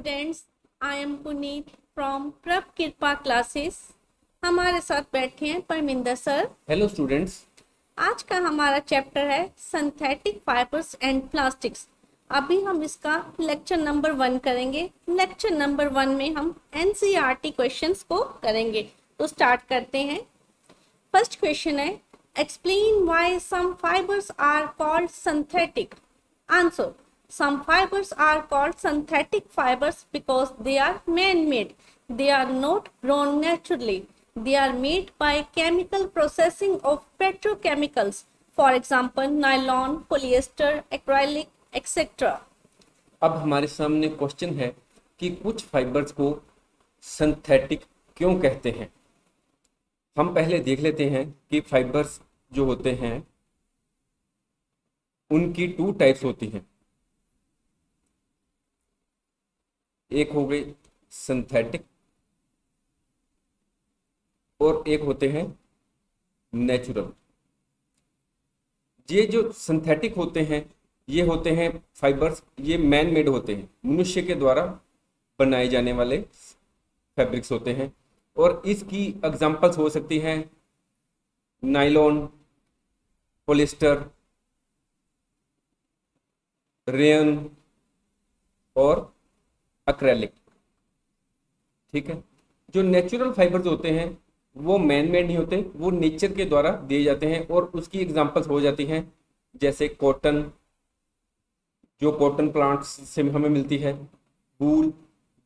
Students, I am Puneet from प्रभ कृपा classes. हमारे साथ बैठे हैं परमिंदर सर। Hello students. आज का हमारा चैप्टर है सिंथेटिक फाइबर्स एंड प्लास्टिक्स। अभी हम इसका लेक्चर नंबर 1 करेंगे। लेक्चर नंबर 1 में हम एनसीईआरटी क्वेश्चंस को करेंगे। तो स्टार्ट करते हैं। फर्स्ट क्वेश्चन है, explain why some fibres are called synthetic. Answer, some fibers are called synthetic fibers because they are man-made. They are not grown naturally. They are made by chemical processing of petrochemicals. For example, nylon, polyester, acrylic, etc. अब हमारे सामने question है कि कुछ fibres को synthetic क्यों कहते हैं। हम पहले देख लेते हैं कि फाइबर्स जो होते हैं उनकी 2 टाइप्स होती हैं। एक हो गई सिंथेटिक और एक होते हैं नेचुरल। ये जो सिंथेटिक होते हैं ये होते हैं फाइबर्स, ये मैन मेड होते हैं, मनुष्य के द्वारा बनाए जाने वाले फैब्रिक्स होते हैं। और इसकी एग्जांपल्स हो सकती हैं नायलॉन, पॉलिएस्टर, रेयन और एक्रेलिक। ठीक है। जो नेचुरल फाइबर्स होते हैं वो मैन मेड नहीं होते, वो नेचर के द्वारा दिए जाते हैं। और उसकी एग्जांपल्स हो जाती हैं जैसे कॉटन, जो कॉटन प्लांट्स से हमें मिलती है, वूल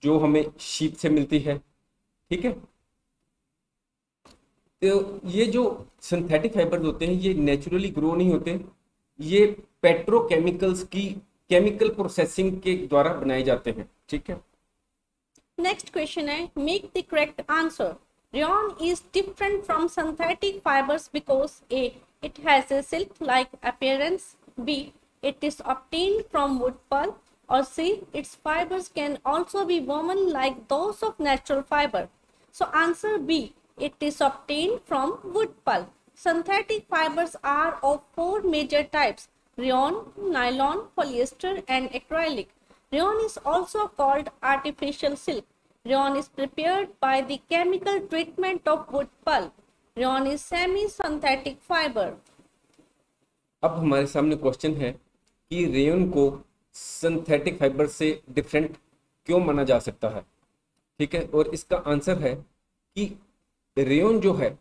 जो हमें शीप से मिलती है। ठीक है। तो ये जो सिंथेटिक फाइबर्स होते हैं ये नेचुरली ग्रो नहीं होते, ये पेट्रोकेमिकल्स की केमिकल प्रोसेसिंग के द्वारा बनाए जाते हैं। ठीक है। नेक्स्ट क्वेश्चन है, make the correct answer. Rayon is different from synthetic fibers because A. It has a silk-like appearance. B. It is obtained from wood pulp. Or C. Its fibers can also be woven like those of natural fiber. So answer B. It is obtained from wood pulp. Synthetic fibers are of 4 major types: rayon, nylon, polyester, and acrylic. Rayon is also called artificial silk. Rayon is prepared by the chemical treatment of wood pulp. Rayon is semi-synthetic fiber. अब हमारे सामने question है कि rayon को synthetic fibre से different क्यों माना जा सकता है। ठीक है। और इसका आंसर है कि रेयन जो है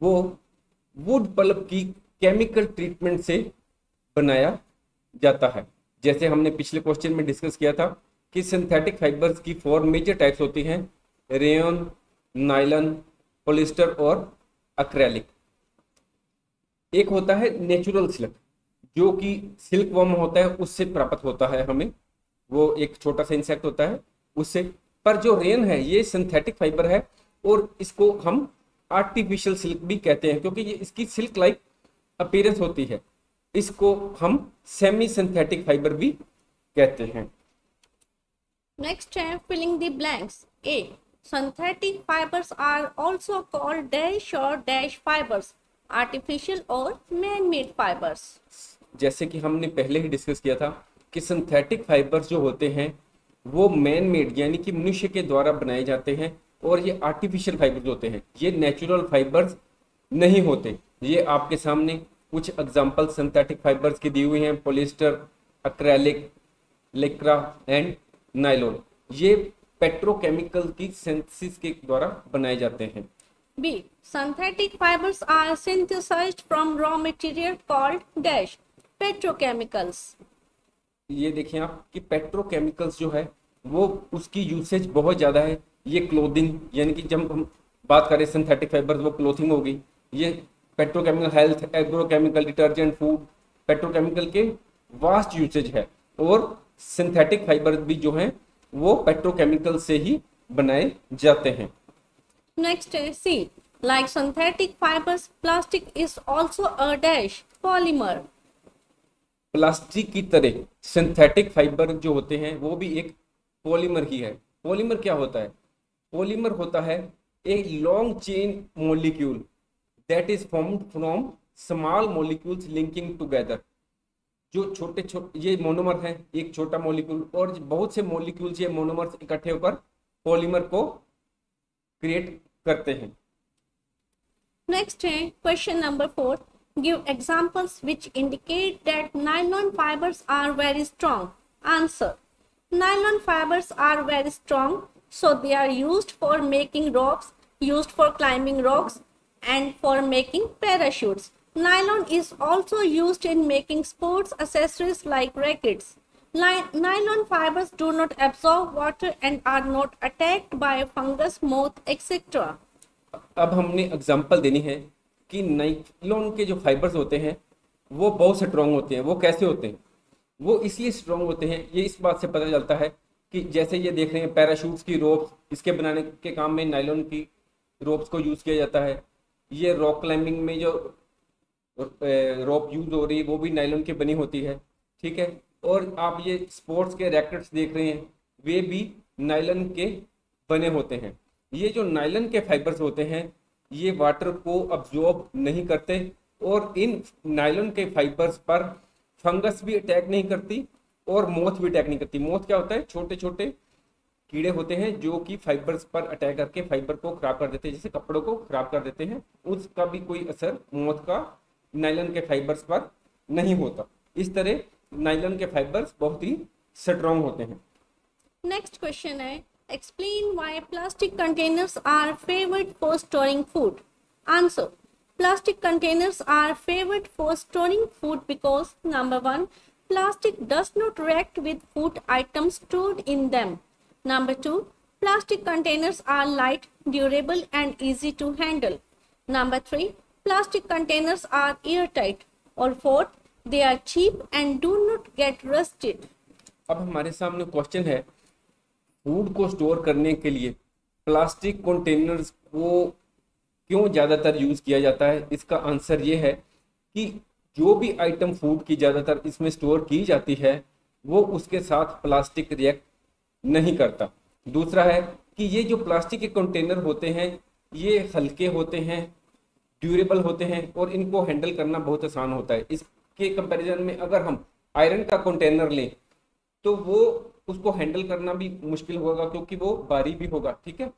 वो वुड पल्प की केमिकल ट्रीटमेंट से बनाया जाता है। जैसे हमने पिछले क्वेश्चन में डिस्कस किया था कि सिंथेटिक फाइबर्स की 4 मेजर टाइप्स होती हैं: रेयन, नायलन, पॉलिएस्टर और एक्रेलिक। एक होता है नेचुरल सिल्क, जो कि सिल्क वर्म होता है उससे प्राप्त होता है हमें, वो एक छोटा सा इंसेक्ट होता है उससे। पर जो रेयन है ये सिंथेटिक फाइबर है और इसको हम आर्टिफिशियल सिल्क भी कहते हैं क्योंकि ये इसकी सिल्क लाइक अपीयरेंस होती है। इसको हम सेमी सिंथेटिक फाइबर भी कहते हैं। Next है filling the blanks. A. Synthetic fibers are also called dash or dash fibers, artificial और man-made fibers. जैसे कि हमने पहले ही डिस्कस किया था कि सिंथेटिक फाइबर्स जो होते हैं वो मैन मेड यानी कि मनुष्य के द्वारा बनाए जाते हैं और ये आर्टिफिशियल फाइबर्स होते हैं, ये नेचुरल फाइबर्स नहीं होते। ये आपके सामने कुछ एग्जांपल सिंथेटिक फाइबर्स की दी हुई हैं: पॉलिएस्टर, एक्रेलिक, लिक्रा एंड नायलॉन। ये पेट्रोकेमिकल की सिंथेसिस के द्वारा बनाए जाते हैं। B. Synthetic fibers are synthesized from raw material called dash petrochemicals. ये देखिए आप कि पेट्रोकेमिकल्स जो है वो उसकी यूसेज बहुत ज़्यादा है। ये क्लोथिंग यानी कि जब हम बात करें सिंथेटिक फाइबर्स वो क्लोथिंग होगी, ये petrochemical health, agrochemical, detergent, food, petrochemical के वास्ट यूसेज है। और सिंथेटिक फाइबर भी जो हैं वो पेट्रोकेमिकल से ही बनाए जाते हैं। नेक्स्ट है C. Like synthetic fibers, plastic is also a dash polymer. Plastic की तरह सिंथेटिक फाइबर जो होते हैं वो भी एक पॉलीमर ही है। पॉलीमर क्या होता है? पॉलीमर होता है a long chain molecule that is formed from small molecules linking together. जो छोटे छोटे ये मोनोमर है, एक छोटा मॉलिक्यूल और बहुत से मॉलिक्यूल्स ये मोनोमर्स इकट्ठे होकर पॉलीमर को क्रिएट करते हैं। नेक्स्ट है question number 4, give examples which indicate that nylon fibres are very strong. Answer, nylon fibers are very strong, so they are used for making ropes, used for climbing rocks, and for making parachutes. Nylon is also used in making sports accessories like rackets. Nylon fibers do not absorb water and are not attacked by fungus, moth, etc. अब हमने example देनी है कि nylon के जो fibres होते हैं वो बहुत स्ट्रॉन्ग होते हैं। वो कैसे होते हैं? वो इसलिए स्ट्रॉन्ग होते हैं, ये इस बात से पता चलता है कि जैसे ये देख रहे हैं पैराशूट्स की रोप्स, इसके बनाने के काम में नायलॉन की रोप्स को यूज़ किया जाता है। ये रॉक क्लाइंबिंग में जो रोप यूज़ हो रही है वो भी नायलॉन की बनी होती है, ठीक है। और आप ये स्पोर्ट्स के रैकेट्स देख रहे हैं, वे भी नायलॉन के बने होते हैं। ये जो नायलॉन के फाइबर्स होते हैं ये वाटर को अब्जॉर्ब नहीं करते और इन नायलॉन के फाइबर्स पर फंगस भी अटैक नहीं करती और मोथ भी अटैक नहीं करती। मोथ क्या होता है? छोटे छोटे कीड़े होते हैं जो कि फाइबर्स पर अटैक करके फाइबर को खराब कर देते हैं, जैसे कपड़ों को खराब कर देते हैं। उसका भी कोई असर मोथ का नायलॉन के फाइबर्स पर नहीं होता। इस तरह नायलॉन के फाइबर्स बहुत ही स्ट्रॉन्ग होते हैं। नेक्स्ट क्वेश्चन है, explain why plastic containers are favored for storing food. Answer, plastic containers are favored for storing food because number 1, plastic does not react with food items stored in them. Number 2, plastic containers are light, durable and easy to handle. Number 3, plastic containers are airtight. Or 4th, they are cheap and do not get rusted. अब हमारे सामने question है, food को store करने के लिए plastic containers को क्यों ज़्यादातर यूज़ किया जाता है? इसका आंसर ये है कि जो भी आइटम फूड की ज़्यादातर इसमें स्टोर की जाती है वो उसके साथ प्लास्टिक रिएक्ट नहीं करता। दूसरा है कि ये जो प्लास्टिक के कंटेनर होते हैं ये हल्के होते हैं, ड्यूरेबल होते हैं और इनको हैंडल करना बहुत आसान होता है। इसके कंपैरिजन में अगर हम आयरन का कंटेनर लें तो वो उसको हैंडल करना भी मुश्किल होगा क्योंकि वो भारी भी होगा, ठीक है।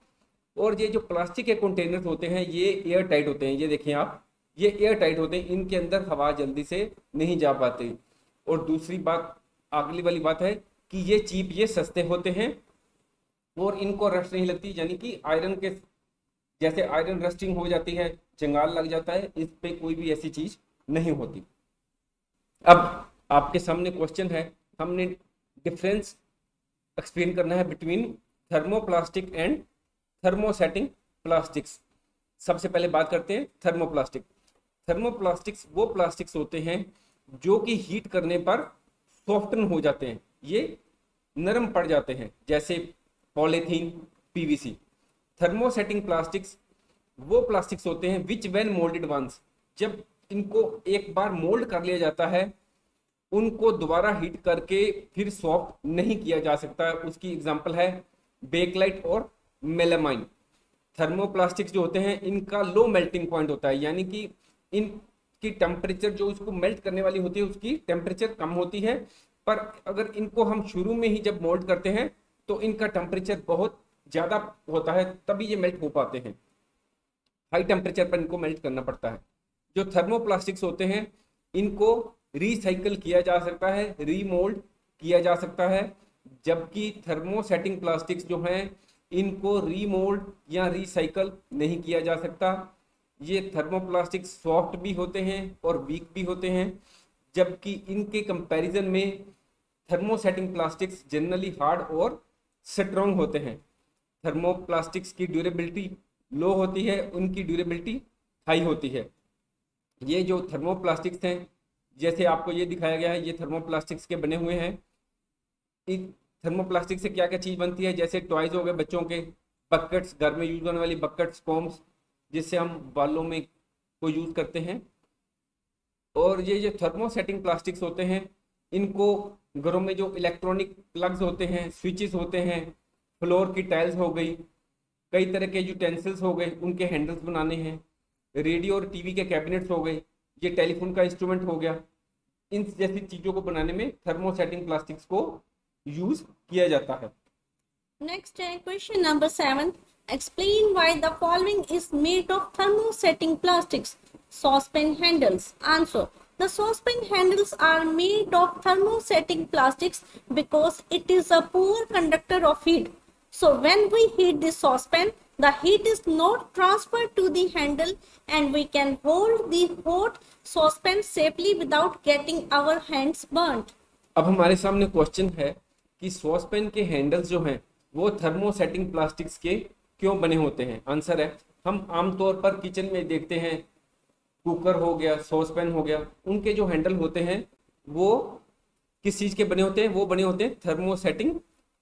और ये जो प्लास्टिक के कंटेनर्स होते हैं ये एयर टाइट होते हैं। ये देखें आप, ये एयर टाइट होते हैं, इनके अंदर हवा जल्दी से नहीं जा पाती। और दूसरी बात, अगली वाली बात है कि ये चीप, ये सस्ते होते हैं और इनको रस्ट नहीं लगती, यानी कि आयरन के जैसे आयरन रस्टिंग हो जाती है, जंगाल लग जाता है, इस पे कोई भी ऐसी चीज नहीं होती। अब आपके सामने क्वेश्चन है, हमने डिफरेंस एक्सप्लेन करना है between thermoplastic and thermosetting plastics. सबसे पहले बात करते हैं थर्मोप्लास्टिक। थर्मोप्लास्टिक्स वो प्लास्टिक्स होते हैं जो कि हीट करने पर सॉफ्टन हो जाते हैं, ये नरम पड़ जाते हैं, जैसे पॉलीथीन, पीवीसी। थर्मोसेटिंग प्लास्टिक्स वो प्लास्टिक्स होते हैं विच व्हेन मोल्डेड वंस, जब इनको एक बार मोल्ड कर लिया जाता है उनको दोबारा हीट करके फिर सॉफ्ट नहीं किया जा सकता। उसकी एग्जांपल है बेकलाइट और मेलामाइन। थर्मोप्लास्टिक्स जो होते हैं इनका लो मेल्टिंग पॉइंट होता है, यानी कि इनकी टेम्परेचर जो उसको मेल्ट करने वाली होती है उसकी टेम्परेचर कम होती है, पर अगर इनको हम शुरू में ही जब मोल्ड करते हैं तो इनका टेम्परेचर बहुत ज़्यादा होता है, तभी ये मेल्ट हो पाते हैं। हाई टेम्परेचर पर इनको मेल्ट करना पड़ता है। जो थर्मोप्लास्टिक्स होते हैं इनको रिसाइकल किया जा सकता है, रीमोल्ड किया जा सकता है, जबकि थर्मोसेटिंग प्लास्टिक्स जो हैं इनको रीमोल्ड या रिसाइकल नहीं किया जा सकता। ये थर्मोप्लास्टिक्स सॉफ्ट भी होते हैं और वीक भी होते हैं, जबकि इनके कंपैरिजन में थर्मोसेटिंग प्लास्टिक्स जनरली हार्ड और स्ट्रॉन्ग होते हैं। थर्मोप्लास्टिक्स की ड्यूरेबिलिटी लो होती है, उनकी ड्यूरेबिलिटी हाई होती है। ये जो थर्मोप्लास्टिक्स हैं, जैसे आपको ये दिखाया गया है, ये थर्मोप्लास्टिक्स के बने हुए हैं। इस थर्मोप्लास्टिक से क्या क्या चीज़ बनती है, जैसे टॉयज हो गए बच्चों के, बकेट्स, घर में यूज होने वाली बकेट्स, कॉम्स, जिससे हम बालों में को यूज करते हैं। और ये जो थर्मोसेटिंग प्लास्टिक्स होते हैं इनको घरों में जो इलेक्ट्रॉनिक प्लग्स होते हैं, स्विचेस होते हैं, फ्लोर की टाइल्स हो गई, कई तरह के यूटेंसिल्स हो गए, उनके हैंडल्स बनाने हैं, रेडियो और टीवी के कैबिनेट्स हो गए, ये टेलीफोन का इंस्ट्रूमेंट हो गया, इन जैसी चीजों को बनाने में थर्मोसेटिंग प्लास्टिक्स को यूज किया जाता है। Next, question number 7. Explain why the following is made of thermosetting plastics. Saucepan handles. Answer. The saucepan handles are made of thermosetting plastics because it is a poor conductor of heat. So when we heat the saucepan, the heat is not transferred to the handle and we can hold the hot saucepan safely without getting our hands burnt. अब हमारे सामने question है कि saucepan के handles जो हैं वो thermosetting plastics के क्यों बने होते हैं। आंसर है, हम आमतौर पर किचन में देखते हैं, कुकर हो गया, सॉसपेन हो गया, उनके जो हैंडल होते हैं वो किस चीज़ के बने होते हैं? वो बने होते हैं थर्मोसेटिंग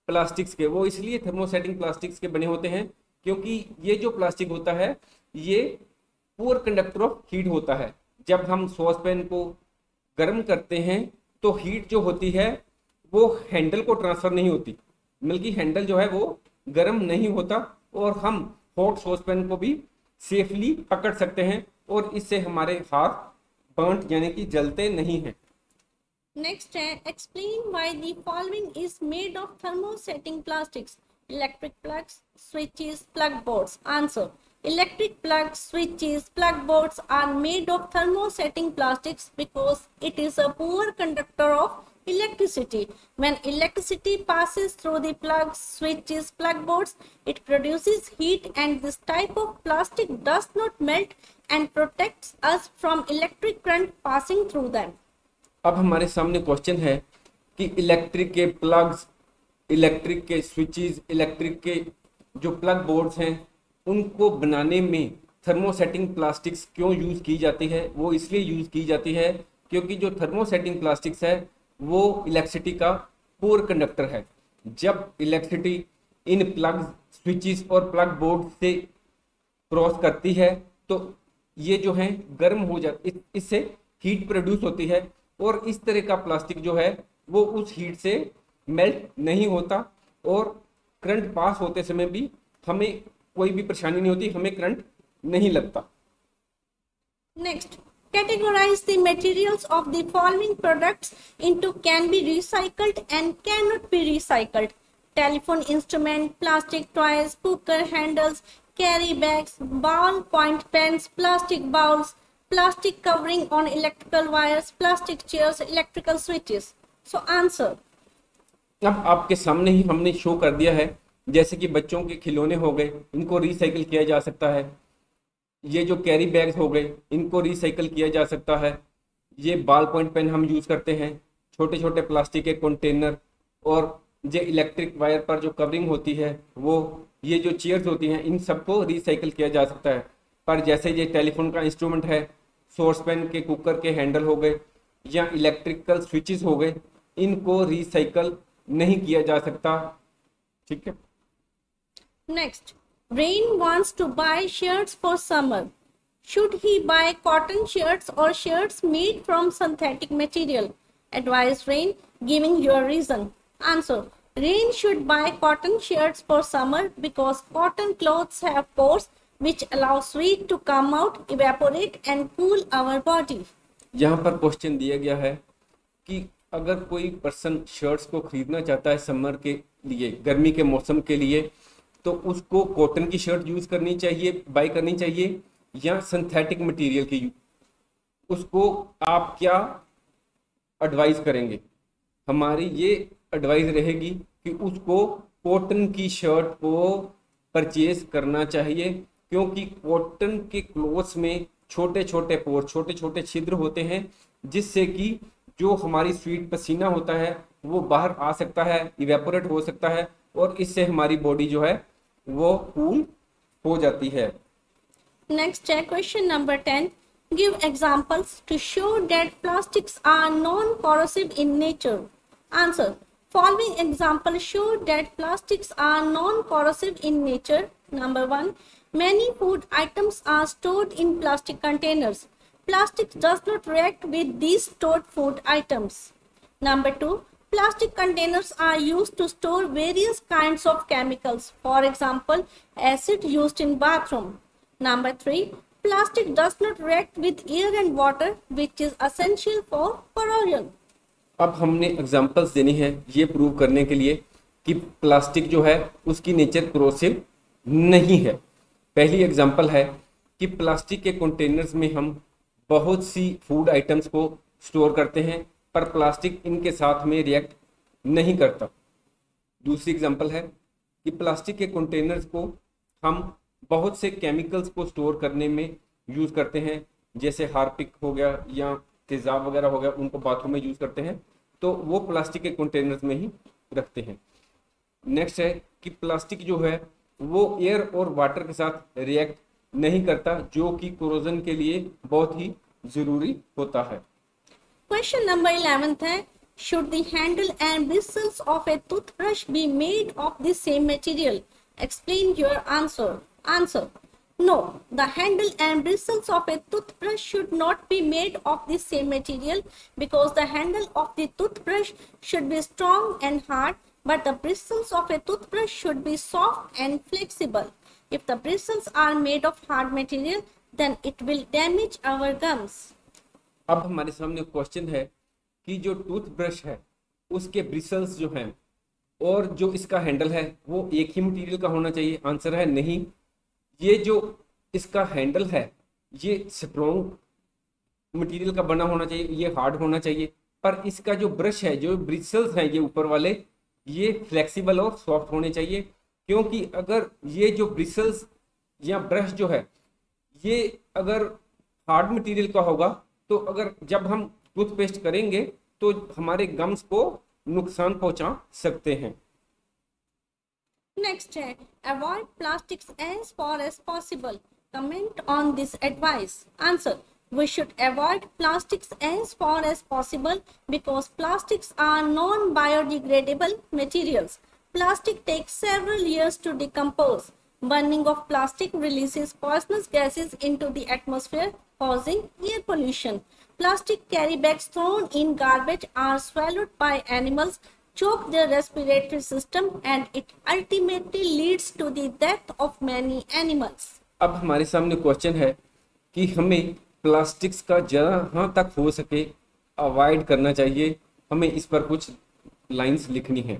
प्लास्टिक्स के। वो इसलिए थर्मोसेटिंग प्लास्टिक्स के बने होते हैं क्योंकि ये जो प्लास्टिक होता है ये पुअर कंडक्टर ऑफ हीट होता है। जब हम सॉसपेन को गर्म करते हैं तो हीट जो होती है वो हैंडल को ट्रांसफर नहीं होती, बल्कि हैंडल जो है वो गर्म नहीं होता और हम हॉट सॉसपेन को भी सेफली पकड़ सकते हैं और इससे हमारे हाथ बर्न्ट यानी कि जलते नहीं हैं। Next, explain why the following is made of thermosetting plastics. Electric plugs, switches, plug boards. Answer. Electric plugs, switches, plug boards are made of thermosetting plastics because it is a poor conductor of electricity. When electricity passes through the plugs, switches, plug boards, it produces heat and this type of plastic does not melt and protects us from electric current passing through them. अब हमारे सामने question है कि electric के plugs, electric के switches, electric के जो plug boards हैं उनको बनाने में थर्मोसेटिंग प्लास्टिक्स क्यों यूज़ की जाती है। वो इसलिए यूज़ की जाती है क्योंकि जो थर्मोसेटिंग प्लास्टिक्स है वो इलेक्ट्रिसिटी का पुअर कंडक्टर है। जब इलेक्ट्रिसिटी इन प्लग्स, स्विचेस और प्लग बोर्ड से क्रॉस करती है तो ये जो है गर्म हो जाती, इससे हीट प्रोड्यूस होती है और इस तरह का प्लास्टिक जो है वो उस हीट से मेल्ट नहीं होता और करंट पास होते समय भी हमें कोई भी परेशानी नहीं होती, हमें करंट नहीं लगता। Next, categorize the materials of the following products into can be recycled and cannot be recycled. Telephone instrument, plastic toys, cooker handles, carry bags, ball point pens, plastic bowls, plastic covering on electrical wires, plastic chairs, electrical switches. So answer. अब आपके सामने ही हमने show कर दिया है, जैसे कि बच्चों के खिलौने हो गए, इनको रिसाइकिल किया जा सकता है। ये जो कैरी बैग्स हो गए, इनको रिसाइकिल किया जा सकता है। ये बॉल पॉइंट पेन हम यूज़ करते हैं, छोटे छोटे प्लास्टिक के कंटेनर, और ये इलेक्ट्रिक वायर पर जो कवरिंग होती है वो, ये जो चेयर्स होती हैं, इन सबको रिसाइकिल किया जा सकता है। पर जैसे ये टेलीफोन का इंस्ट्रूमेंट है, सॉस पैन के, कुकर के हैंडल हो गए या इलेक्ट्रिकल स्विचेस हो गए, इनको रिसाइकिल नहीं किया जा सकता। ठीक है। Next, Rain wants to buy shirts for summer. Should he buy cotton shirts or shirts made from synthetic material? Advise Rain, giving your reason. Answer. Rain should buy cotton shirts for summer because cotton clothes have pores which allow sweat to come out, evaporate and cool our body. यहाँ पर question दिया गया है कि अगर कोई person shirts को खरीदना चाहता है समर के लिए, गर्मी के मौसम के लिए, तो उसको कॉटन की शर्ट यूज़ करनी चाहिए, बाई करनी चाहिए या सिंथेटिक मटेरियल की, उसको आप क्या एडवाइस करेंगे? हमारी ये एडवाइस रहेगी कि उसको कॉटन की शर्ट को परचेज करना चाहिए, क्योंकि कॉटन के क्लोथ्स में छोटे छोटे पोर, छोटे छोटे छिद्र होते हैं, जिससे कि जो हमारी स्वीट पसीना होता है वो बाहर आ सकता है, इवेपोरेट हो सकता है, और इससे हमारी बॉडी जो है वो कूल हो जाती है। Next, question number 10. Give examples to show that plastics are non-corrosive in nature. Answer. Following examples show that plastics are non-corrosive in nature. Number 1. Many food items are stored in plastic containers. Plastic does not react with these stored food items. Number 2. Plastic containers are used to store various kinds of chemicals. For example, acid used in bathroom. Number 3. plastic does not react with air and water, which is essential for corrosion. अब हमने examples देनी है ये prove करने के लिए कि plastic जो है उसकी नेचर कोरोसिव नहीं है। पहली एग्जांपल है कि प्लास्टिक के कंटेनर्स में हम बहुत सी फूड आइटम्स को स्टोर करते हैं पर प्लास्टिक इनके साथ में रिएक्ट नहीं करता। दूसरी एग्जांपल है कि प्लास्टिक के कंटेनर्स को हम बहुत से केमिकल्स को स्टोर करने में यूज़ करते हैं, जैसे हार्पिक हो गया या तेजाब वगैरह हो गया, उनको बाथरूम में यूज़ करते हैं तो वो प्लास्टिक के कंटेनर्स में ही रखते हैं। नेक्स्ट है कि प्लास्टिक जो है वो एयर और वाटर के साथ रिएक्ट नहीं करता, जो कि कोरोजन के लिए बहुत ही ज़रूरी होता है। Question number 11 है, should the handle and bristles of a toothbrush be made of the same material? Explain your answer. Answer: no, the handle and bristles of a toothbrush should not be made of the same material because the handle of the toothbrush should be strong and hard, but the bristles of a toothbrush should be soft and flexible. If the bristles are made of hard material, then it will damage our gums. अब हमारे सामने question है कि जो toothbrush है उसके bristles जो हैं और जो इसका हैंडल है वो एक ही मटेरियल का होना चाहिए। आंसर है नहीं, ये जो इसका हैंडल है ये स्ट्रॉन्ग मटेरियल का बना होना चाहिए, ये हार्ड होना चाहिए, पर इसका जो ब्रश है, जो ब्रिसल्स हैं ये ऊपर वाले, ये फ्लेक्सिबल और सॉफ्ट होने चाहिए। क्योंकि अगर ये जो ब्रिसल्स या ब्रश जो है ये अगर हार्ड मटेरियल का होगा तो अगर जब हम टूथपेस्ट करेंगे तो हमारे गम्स को नुकसान पहुंचा सकते हैं। Next है, avoid plastics as far as possible. Comment on this advice. Answer: we should avoid plastics as far as possible because plastics are non-biodegradable materials. Plastic takes several years to decompose. Burning of plastic releases poisonous gases into the atmosphere, causing air pollution. Plastic carry bags thrown in garbage are swallowed by animals, choke their respiratory system, and it ultimately leads to the death of many animals. अब हमारे सामने question है कि हमें plastics का जहाँ तक हो सके अवॉइड करना चाहिए। हमें इस पर कुछ लाइंस लिखनी है।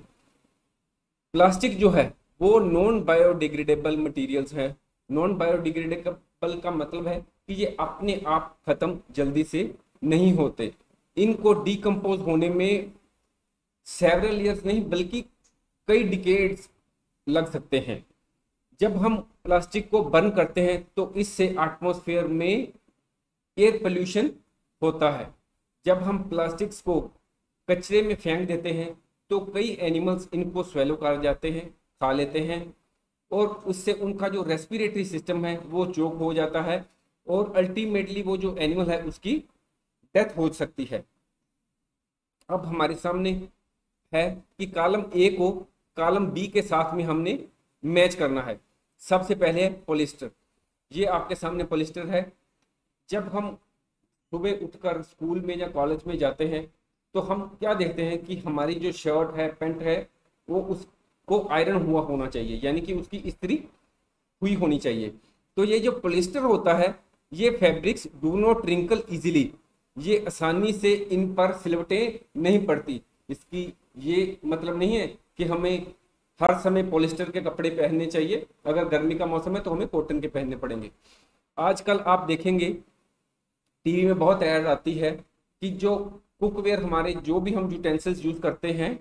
प्लास्टिक जो है वो नॉन बायोडिग्रेडेबल मटेरियल्स हैं। नॉन बायोडिग्रेडेबल का मतलब है कि ये अपने आप खत्म जल्दी से नहीं होते, इनको डिकम्पोज होने में सेवरल ईयर्स नहीं बल्कि कई डिकेड्स लग सकते हैं। जब हम प्लास्टिक को बर्न करते हैं तो इससे एटमॉस्फेयर में एयर पोल्यूशन होता है। जब हम प्लास्टिक्स को कचरे में फेंक देते हैं तो कई एनिमल्स इनको स्वेलो कर जाते हैं, खा लेते हैं, और उससे उनका जो रेस्पिरेटरी सिस्टम है वो चोक हो जाता है और अल्टीमेटली वो जो एनिमल है उसकी डेथ हो सकती है। अब हमारे सामने है कि कॉलम ए को कॉलम बी के साथ में हमने मैच करना है। सबसे पहले है पॉलिस्टर। ये आपके सामने पॉलिस्टर है। जब हम सुबह उठकर स्कूल में या कॉलेज में जाते हैं तो हम क्या देखते हैं कि हमारी जो शर्ट है, पैंट है, वो उसको आयरन हुआ होना चाहिए, यानी कि उसकी इस्त्री हुई होनी चाहिए। तो ये जो पॉलिस्टर होता है ये fabrics do not wrinkle easily, ये आसानी से इन पर सिलवटें नहीं पड़ती। इसकी ये मतलब नहीं है कि हमें हर समय पॉलिस्टर के कपड़े पहनने चाहिए। अगर गर्मी का मौसम है तो हमें कॉटन के पहनने पड़ेंगे। आजकल आप देखेंगे टीवी में बहुत ऐड आती है कि जो कुकवेयर, हमारे जो भी हम यूटेंसिल्स यूज करते हैं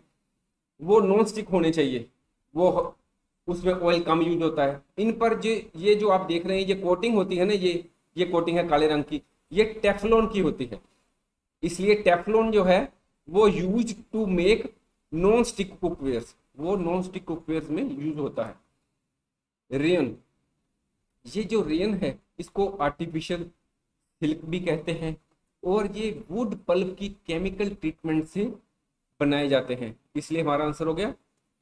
वो नॉन स्टिक होने चाहिए, वो उसमें ऑयल कम यूज होता है। इन पर ये जो आप देख रहे हैं ये कोटिंग होती है ना, ये कोटिंग है काले रंग की, ये टेफ्लॉन की होती है। इसलिए टेफ्लॉन जो है वो use to make non stick cookwares, वो नॉन स्टिक कुकवेयर्स में यूज होता है। रेयन, ये जो रेयन है इसको आर्टिफिशियल सिल्क भी कहते हैं और ये वुड पल्प की केमिकल ट्रीटमेंट से बनाए जाते हैं। इसलिए हमारा आंसर हो गया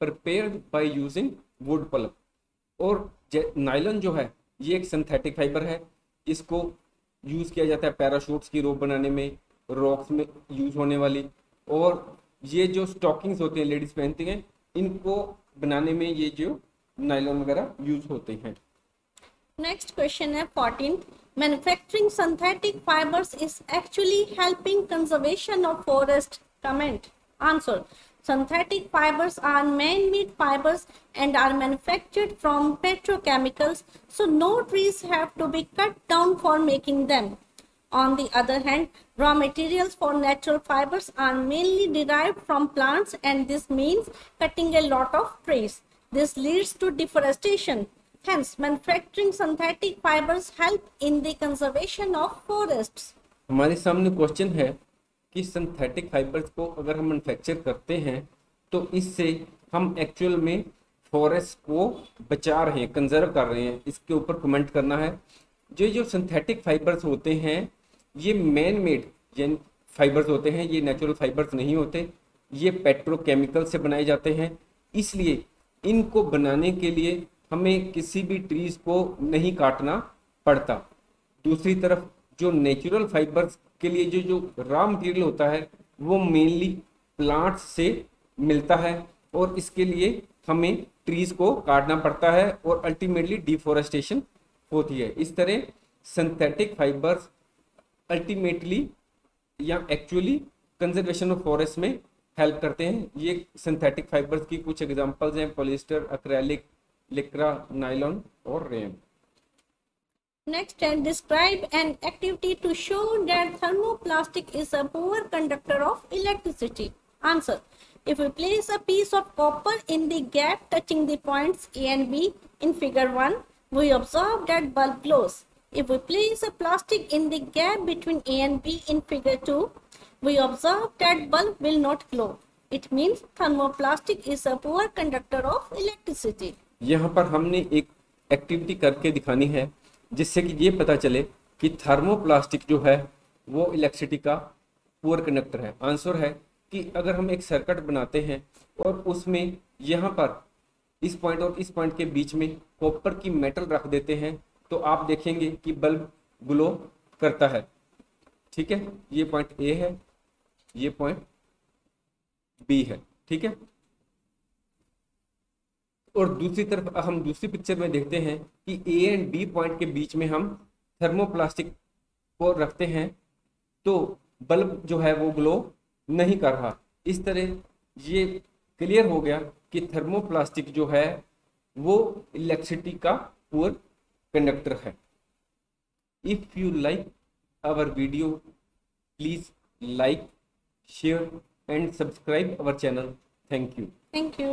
prepared by using wood pulp. और नायलॉन जो है ये एक सिंथेटिक फाइबर है, इसको यूज किया जाता है पैराशूट्स की रोप बनाने में, रॉक्स में यूज होने वाली, और ये जो स्टॉकिंग्स होते हैं लेडीज पहनती हैं इनको बनाने में ये जो नायलॉन वगैरह यूज होते हैं। नेक्स्ट क्वेश्चन है 14th, Manufacturing synthetic fibers is actually helping conservation of forest. Comment. Answer. Synthetic fibers are man-made fibers and are manufactured from petrochemicals, so no trees have to be cut down for making them. On the other hand, raw materials for natural fibers are mainly derived from plants, and this means cutting a lot of trees. This leads to deforestation. Hence, manufacturing synthetic fibers help in the conservation of forests. हमारे सामने question है कि synthetic fibres को अगर हम manufacture करते हैं तो इससे हम एक्चुअल में फॉरेस्ट को बचा रहे हैं, कंजर्व कर रहे हैं। इसके ऊपर कमेंट करना है। जो सिंथेटिक फाइबर्स होते हैं ये मैन मेड फाइबर्स होते हैं, ये नेचुरल फाइबर्स नहीं होते, ये पेट्रोकेमिकल से बनाए जाते हैं। इसलिए इनको बनाने के लिए हमें किसी भी ट्रीज को नहीं काटना पड़ता। दूसरी तरफ जो नेचुरल फाइबर्स के लिए जो रॉ मटेरियल होता है वो मेनली प्लांट्स से मिलता है और इसके लिए हमें ट्रीज को काटना पड़ता है और अल्टीमेटली डिफोरेस्टेशन होती है। इस तरह सिंथेटिक फाइबर्स अल्टीमेटली या एक्चुअली कंजर्वेशन ऑफ फॉरेस्ट में हेल्प करते हैं। ये सिंथेटिक फाइबर्स की कुछ एग्जांपल्स हैं, पॉलिएस्टर, एक्रेलिक, लिक्रा, नायलॉन और rayon. Next, describe an activity to show that thermoplastic is a poor conductor of electricity. Answer. If we place a piece of copper in the gap touching the points A and B in figure 1, we observe that bulb glows. If we place a plastic in the gap between A and B in figure 2, we observe that bulb will not glow. It means thermoplastic is a poor conductor of electricity. यहाँ पर हमने एक activity करके दिखानी है जिससे कि ये पता चले कि थर्मोप्लास्टिक जो है वो इलेक्ट्रिसिटी का पुअर कंडक्टर है। आंसर है कि अगर हम एक सर्किट बनाते हैं और उसमें यहाँ पर इस पॉइंट और इस पॉइंट के बीच में कॉपर की मेटल रख देते हैं तो आप देखेंगे कि बल्ब ग्लो करता है। ठीक है, ये पॉइंट ए है, ये पॉइंट बी है। ठीक है, और दूसरी तरफ हम दूसरी पिक्चर में देखते हैं कि ए एंड बी पॉइंट के बीच में हम थर्मोप्लास्टिक को रखते हैं तो बल्ब जो है वो ग्लो नहीं कर रहा। इस तरह ये क्लियर हो गया कि थर्मोप्लास्टिक जो है वो इलेक्ट्रिसिटी का पुअर कंडक्टर है। If you like our video please like, share and subscribe our channel. Thank you. Thank you.